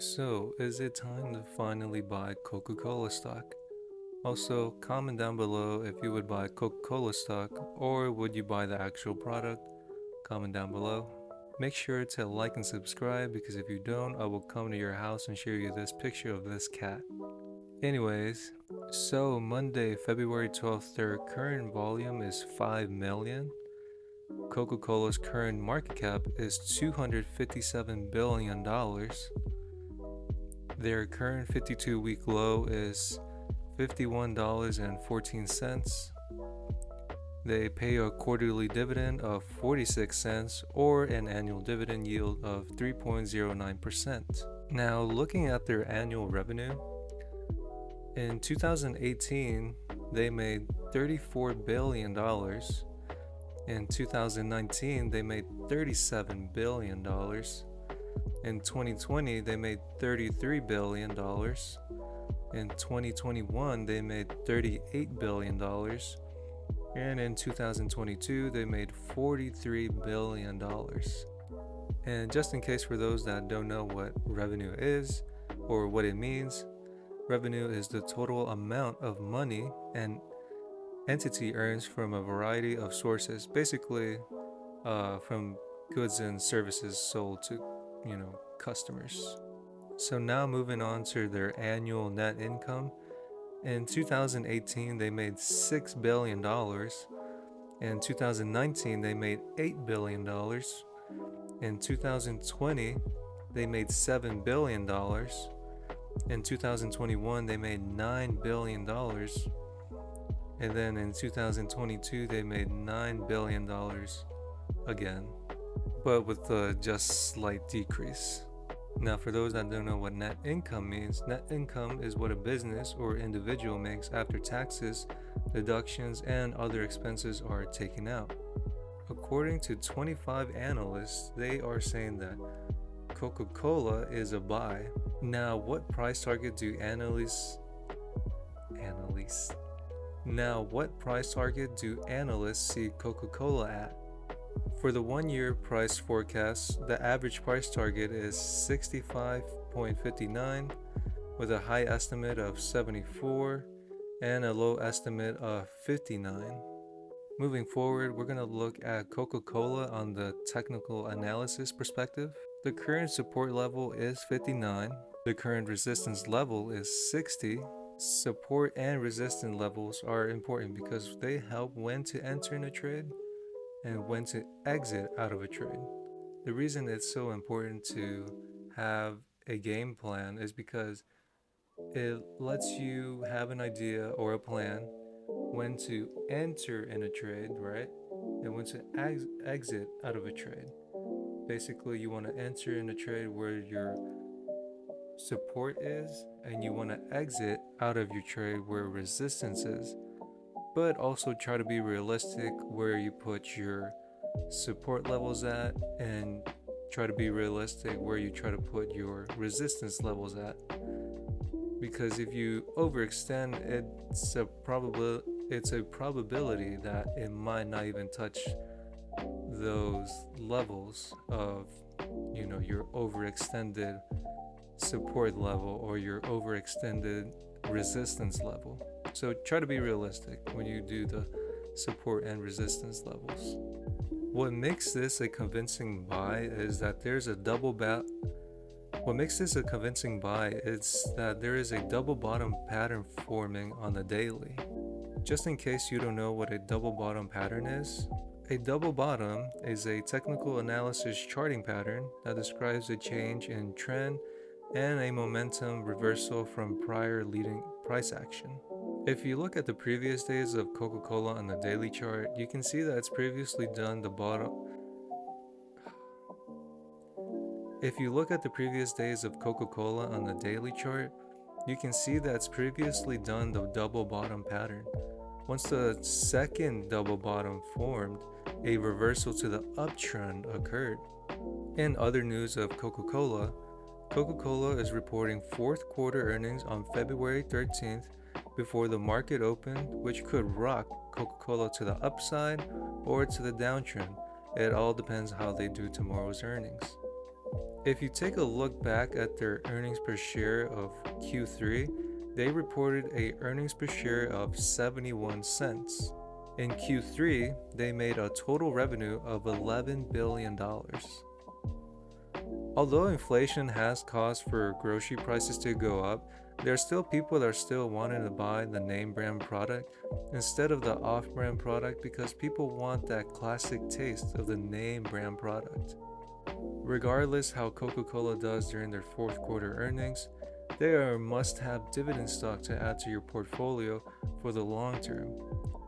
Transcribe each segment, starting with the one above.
So, is it time to finally buy Coca-Cola stock? Also, comment down below if you would buy Coca-Cola stock or would you buy the actual product? Comment down below. Make sure to like and subscribe because if you don't, I will come to your house and show you this picture of this cat. Anyways, so Monday, February 12th, their current volume is 5 million. Coca-Cola's current market cap is $257 billion. Their current 52-week low is $51.14. They pay a quarterly dividend of 46 cents or an annual dividend yield of 3.09%. Now, looking at their annual revenue, in 2018, they made $34 billion. In 2019, they made $37 billion. In 2020, they made $33 billion. In 2021, they made $38 billion. And in 2022, they made $43 billion. And just in case for those that don't know what revenue is or what it means, revenue is the total amount of money an entity earns from a variety of sources, basically from goods and services sold to customers. So now moving on to their annual net income. In 2018, they made $6 billion. In 2019, they made $8 billion. In 2020, they made $7 billion. In 2021, they made $9 billion. And then in 2022, they made $9 billion again, but with a just slight decrease. Now, for those that don't know what net income means, net income is what a business or individual makes after taxes, deductions, and other expenses are taken out. According to 25 analysts, they are saying that Coca-Cola is a buy. Now, what price target do analysts see Coca-Cola at? For the 1-year price forecast, the average price target is 65.59 with a high estimate of 74 and a low estimate of 59. Moving forward, we're going to look at Coca-Cola on the technical analysis perspective. The current support level is 59. The current resistance level is 60. Support and resistance levels are important because they help when to enter in a trade and when to exit out of a trade. The reason it's so important to have a game plan is because it lets you have an idea or a plan when to enter in a trade, right? And when to exit out of a trade. Basically, you want to enter in a trade where your support is, and you want to exit out of your trade where resistance is. But also try to be realistic where you put your support levels at, and try to be realistic where you try to put your resistance levels at. Because if you overextend, it's a probability that it might not even touch those levels of your overextended support level or your overextended resistance level. So try to be realistic when you do the support and resistance levels. What makes this a convincing buy is that there is a double bottom pattern forming on the daily. Just in case you don't know what a double bottom pattern is, a double bottom is a technical analysis charting pattern that describes a change in trend and a momentum reversal from prior leading price action. If you look at the previous days of Coca-Cola on the daily chart, you can see that it's previously done the bottom. If you look at the previous days of Coca-Cola on the daily chart, you can see that it's previously done the double bottom pattern. Once the second double bottom formed, a reversal to the uptrend occurred. In other news of Coca-Cola is reporting fourth quarter earnings on February 13th before the market opened, which could rock Coca-Cola to the upside or to the downtrend. It all depends how they do tomorrow's earnings. If you take a look back at their earnings per share of Q3, they reported a earnings per share of 71 cents. In Q3, they made a total revenue of $11 billion. Although inflation has caused for grocery prices to go up, there are still people that are still wanting to buy the name brand product instead of the off brand product because people want that classic taste of the name brand product. Regardless how Coca-Cola does during their fourth quarter earnings, they are a must-have dividend stock to add to your portfolio for the long term.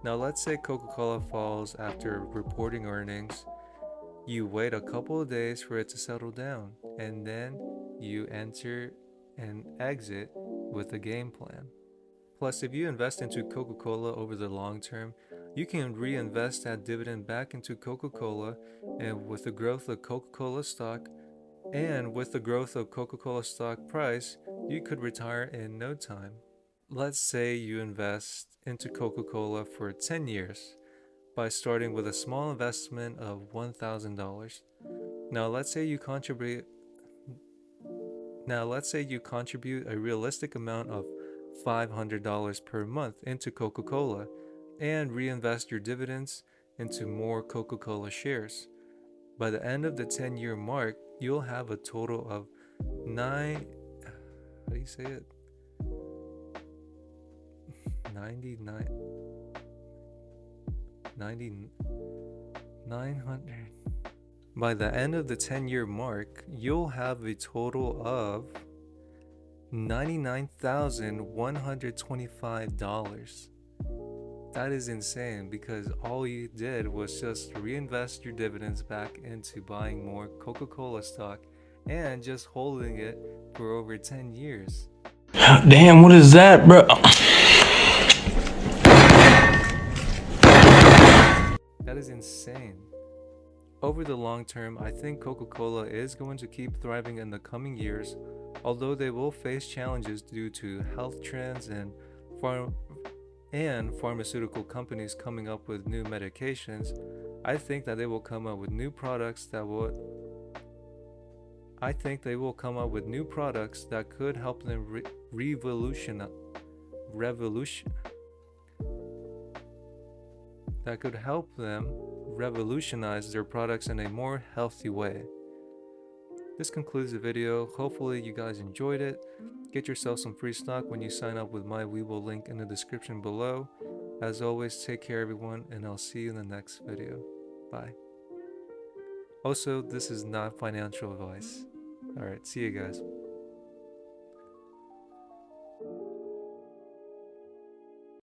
Now let's say Coca-Cola falls after reporting earnings. You wait a couple of days for it to settle down, and then you enter and exit with a game plan. Plus, if you invest into Coca-Cola over the long term, you can reinvest that dividend back into Coca-Cola, and with the growth of Coca-Cola stock price, you could retire in no time. Let's say you invest into Coca-Cola for 10 years by starting with a small investment of $1,000. Now let's say you contribute a realistic amount of $500 per month into Coca-Cola and reinvest your dividends into more Coca-Cola shares. By the end of the 10-year mark, you'll have a total of 9 how do you say it? 99 900. By the end of the 10-year mark, you'll have a total of $99,125. That is insane because all you did was just reinvest your dividends back into buying more Coca-Cola stock and just holding it for over 10 years. Damn, what is that, bro? That is insane. Over the long term, I think Coca-Cola is going to keep thriving in the coming years, although they will face challenges due to health trends and pharmaceutical companies coming up with new medications. I think they will come up with new products that could help them revolutionize their products in a more healthy way. This concludes the video. Hopefully you guys enjoyed it. Get yourself some free stock when you sign up with my Webull link in the description below. As always, take care everyone, and I'll see you in the next video. Bye. Also, this is not financial advice. Alright, see you guys.